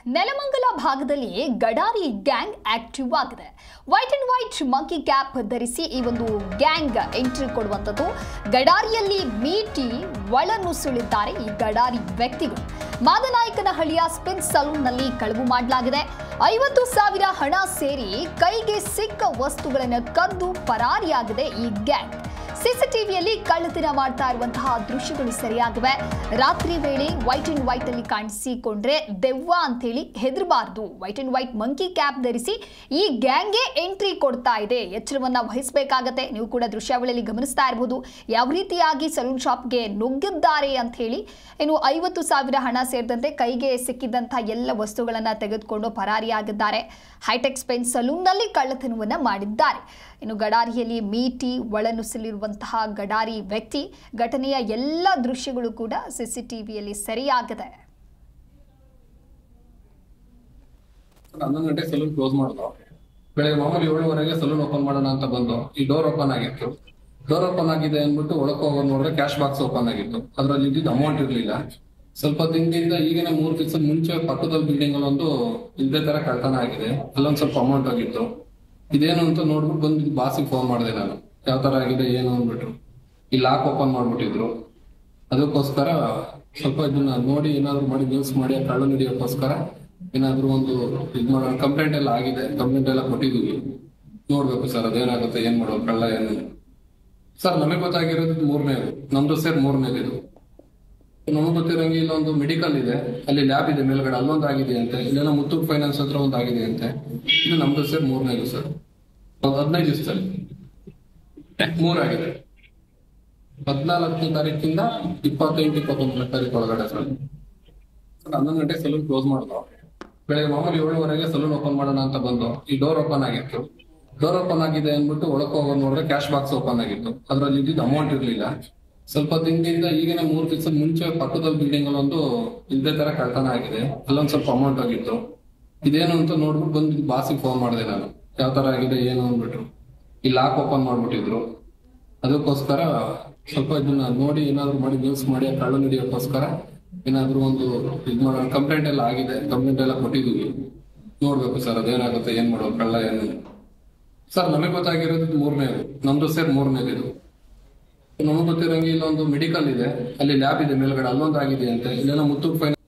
ನೆಲಮಂಗಲ ಭಾಗದಲ್ಲಿ ಗಡಾರಿ gang active ಆಗಿದೆ. White and white monkey cap ಧರಿಸಿ ಈ ಒಂದು ಗ್ಯಾಂಗ್ ಎಂಟ್ರಿ ಕೊಡುವಂಥದ್ದು. ಗಡಾರಿಯಲ್ಲಿ ಮೀಟಿ ಒಳನುಸುಳಿದ್ದಾರೆ ಈ ಗಡಾರಿ ವ್ಯಕ್ತಿಗಳು. ಮಾದನಾಯಕನಹಳ್ಳಿಯ ಸ್ಪಿನ್ ಸಲೂನ್ನಲ್ಲಿ ಕಳವು ಮಾಡಲಾಗಿದೆ. 50,000 ಹಣ ಸೇರಿ ಕೈಗೆ ಸಿಕ್ಕ ವಸ್ತುಗಳನ್ನು ಕದ್ದು ಪರಾರಿಯಾಗಿದೆ ಈ ಗ್ಯಾಂಗ್. ಸಿಸಿಟಿವಿಯಲ್ಲಿ ಕಳ್ಳತನ ಮಾಡ್ತಾ ಇರುವಂತಹ ದೃಶ್ಯಗಳು ಸರಿಯಾಗಿವೆ. ರಾತ್ರಿ ವೇಳೆ ವೈಟ್ ಅಂಡ್ ವೈಟ್ ಅಲ್ಲಿ ಕಾಣಿಸಿಕೊಂಡ್ರೆ ದೆವ್ವ ಅಂತ ಹೇಳಿ ಹೆದರಬಾರದು. White and white monkey cap ಧರಿಸಿ ಈ ಗ್ಯಾಂಗ್ಗೆ ಎಂಟ್ರಿ ಕೊಡ್ತಾ ಇದೆ. ಎಚ್ಚರವನ್ನ ವಹಿಸಬೇಕಾಗತ್ತೆ. ನೀವು ಕೂಡ ದೃಶ್ಯಾವಳಿಯಲ್ಲಿ ಗಮನಿಸ್ತಾ ಇರಬಹುದು ಯಾವ ರೀತಿಯಾಗಿ ಸಲೂನ್ ಶಾಪ್ಗೆ ನುಗ್ಗಿದ್ದಾರೆ ಅಂತ ಹೇಳಿ. ಇನ್ನು 50,000 ಹಣ ಸೇರಿದಂತೆ ಕೈಗೆ ಸಿಕ್ಕಿದಂತಹ ಎಲ್ಲ ವಸ್ತುಗಳನ್ನ ತೆಗೆದುಕೊಂಡು ಪರಾರಿಯಾಗಿದ್ದಾರೆ. ಹೈಟೆಕ್ ಸ್ಪಿನ್ ಸಲೂನ್ನಲ್ಲಿ ಕಳ್ಳತನವನ್ನ ಮಾಡಿದ್ದಾರೆ. ಇನ್ನು ಗಡಾರಿಯಲ್ಲಿ ಮೀಟಿ ಒಳನುಸುಳಿರುವಂತಹ ಗಡಾರಿ ವ್ಯಕ್ತಿ ಘಟನೆಯ ಎಲ್ಲ ದೃಶ್ಯಗಳು ಕೂಡ ಸಿಸಿಟಿವಿಯಲ್ಲಿ ಸರಿಯಾಗಿದೆ. 11 ಗಂಟೆ ಸಲೂನ್ ಕ್ಲೋಸ್ ಮಾಡಿದ್ರು. ಬೆಳಗ್ಗೆ ಮಾಮೂಲಿ 7:15 ಸಲೂನ್ ಓಪನ್ ಮಾಡೋಣ ಅಂತ ಬಂದು ಈ ಡೋರ್ ಓಪನ್ ಆಗಿತ್ತು. ಡೋರ್ ಓಪನ್ ಆಗಿದೆ ಅಂದ್ಬಿಟ್ಟು ಒಳಕ್ಕೆ ಹೋಗೋದು ನೋಡಿದ್ರೆ ಕ್ಯಾಶ್ ಬಾಕ್ಸ್ ಓಪನ್ ಆಗಿತ್ತು. ಅದ್ರಲ್ಲಿ ಇದ್ದಿದ್ದು ಅಮೌಂಟ್ ಇರಲಿಲ್ಲ. ಸ್ವಲ್ಪ ದಿನದಿಂದ ಈಗಿನ 3 ದಿವಸದ ಮುಂಚೆ ಪಕ್ಕದ ಬಿಲ್ಡಿಂಗ್ ಒಂದು ಇದೇ ತರ ಕಳ್ತನ ಆಗಿದೆ. ಅಲ್ಲೊಂದ್ ಸ್ವಲ್ಪ ಅಮೌಂಟ್ ಆಗಿತ್ತು. ಇದೇನು ಅಂತ ನೋಡ್ಬಿಟ್ಟು ಬಂದು ಬಾಸಿಗೆ ಫೋನ್ ಮಾಡಿದೆ ನಾನು, ಯಾವ ತರ ಆಗಿದೆ ಏನು ಅಂದ್ಬಿಟ್ಟು. ಈ ಲಾಕ್ ಓಪನ್ ಮಾಡ್ಬಿಟ್ಟಿದ್ರು. ಅದಕ್ಕೋಸ್ಕರ ಸ್ವಲ್ಪ ಇದನ್ನ ನೋಡಿ ಏನಾದ್ರು ಮಾಡಿ ನ್ಯೂಸ್ ಮಾಡಿ ಕಳ್ಳು ಹಿಡಿಯೋಕ್ಕೋಸ್ಕರ ಏನಾದ್ರು ಒಂದು ಇದ್ ಮಾಡೋ ಕಂಪ್ಲೇಂಟ್ ಎಲ್ಲ ಆಗಿದೆ. ಕಂಪ್ಲೇಂಟ್ ಎಲ್ಲ ಕೊಟ್ಟಿದೀವಿ. ನೋಡ್ಬೇಕು ಸರ್ ಅದೇನಾಗುತ್ತೆ, ಏನ್ ಮಾಡೋದು, ಕಳ್ಳ ಏನು. ಸರ್ ನಮಗೆ ಗೊತ್ತಾಗಿರೋದು 3ನೇದು, ನಮ್ದು ಸೇರ್ 3ನೇದು. ನಮಗೆ ಗೊತ್ತಿರಂಗೆ ಇಲ್ಲೊಂದು ಮೆಡಿಕಲ್ ಇದೆ, ಅಲ್ಲಿ ಲ್ಯಾಬ್ ಇದೆ ಮೇಲ್ಗಡೆ, ಅಲ್ಲೊಂದು ಆಗಿದೆ ಅಂತೆ. ಇಲ್ಲೆಲ್ಲ ಮುತ್ತೂಟ್ ಫೈನಾನ್ಸ್ ಹತ್ರ ಒಂದು ಆಗಿದೆ ಅಂತೆ. ಇದು ನಮ್ದು ಸೇರ್ 3ನೇದು ಸರ್. 15 ದಿವಸದಲ್ಲಿ 3 ಆಗಿದೆ. 14ನೇ ತಾರೀಕಿಂದ 28-29ನೇ ತಾರೀಕು ಒಳಗಡೆ ಸರ್. 11 ಗಂಟೆ ಸಲೂನ್ ಕ್ಲೋಸ್ ಮಾಡಿದ್ರು. ಬೆಳಗ್ಗೆ ಮಾಮೂಲಿ 7:15 ಸಲೂನ್ ಓಪನ್ ಮಾಡೋಣ ಅಂತ ಬಂದು ಈ ಡೋರ್ ಓಪನ್ ಆಗಿತ್ತು. ಡೋರ್ ಓಪನ್ ಆಗಿದೆ ಅಂದ್ಬಿಟ್ಟು ಒಳಕ್ಕೆ ಹೋಗೋದು ನೋಡಿದ್ರೆ ಕ್ಯಾಶ್ ಬಾಕ್ಸ್ ಓಪನ್ ಆಗಿತ್ತು. ಅದ್ರಲ್ಲಿ ಇದ್ದಿದ್ದು ಅಮೌಂಟ್ ಇರಲಿಲ್ಲ. ಸ್ವಲ್ಪ ದಿನದಿಂದ ಈಗಿನ 3 ದಿವಸದ ಮುಂಚೆ ಪಕ್ಕದ ಬಿಲ್ಡಿಂಗ್ ಒಂದು ಇದೇ ತರ ಕಳ್ತನ ಆಗಿದೆ. ಅಲ್ಲೊಂದ್ ಸ್ವಲ್ಪ ಅಮೌಂಟ್ ಆಗಿತ್ತು. ಇದೇನು ಅಂತ ನೋಡ್ಬಿಟ್ಟು ಬಂದು ಬಾಸಿಗೆ ಫೋನ್ ಮಾಡಿದೆ ನಾನು, ಯಾವ ತರ ಆಗಿದೆ ಏನು ಅಂದ್ಬಿಟ್ಟು. ಈ ಲಾಕ್ ಓಪನ್ ಮಾಡ್ಬಿಟ್ಟಿದ್ರು. ಅದಕ್ಕೋಸ್ಕರ ಸ್ವಲ್ಪ ಇದನ್ನ ನೋಡಿ ಏನಾದ್ರು ಮಾಡಿ ನ್ಯೂಸ್ ಮಾಡಿ ಕಳ್ಳು ಹಿಡಿಯೋಕ್ಕೋಸ್ಕರ ಏನಾದ್ರು ಒಂದು ಇದ್ ಮಾಡೋ ಕಂಪ್ಲೇಂಟ್ ಎಲ್ಲ ಆಗಿದೆ. ಕಂಪ್ಲೇಂಟ್ ಎಲ್ಲ ಕೊಟ್ಟಿದೀವಿ. ನೋಡ್ಬೇಕು ಸರ್ ಅದೇನಾಗುತ್ತೆ, ಏನ್ ಮಾಡೋದು, ಕಳ್ಳ ಏನು. ಸರ್ ನಮಗೆ ಗೊತ್ತಾಗಿರೋದು 3ನೇದು, ನಮ್ದು ಸೇರ್ 3ನೇದು. ನಮಗೆ ಗೊತ್ತಿರಂಗೆ ಇಲ್ಲೊಂದು ಮೆಡಿಕಲ್ ಇದೆ, ಅಲ್ಲಿ ಲ್ಯಾಬ್ ಇದೆ ಮೇಲ್ಗಡೆ, ಅಲ್ಲೊಂದು ಆಗಿದೆ ಅಂತೆ. ಇಲ್ಲೆಲ್ಲ ಮುತ್ತೂಟ್ ಫೈನಾನ್ಸ್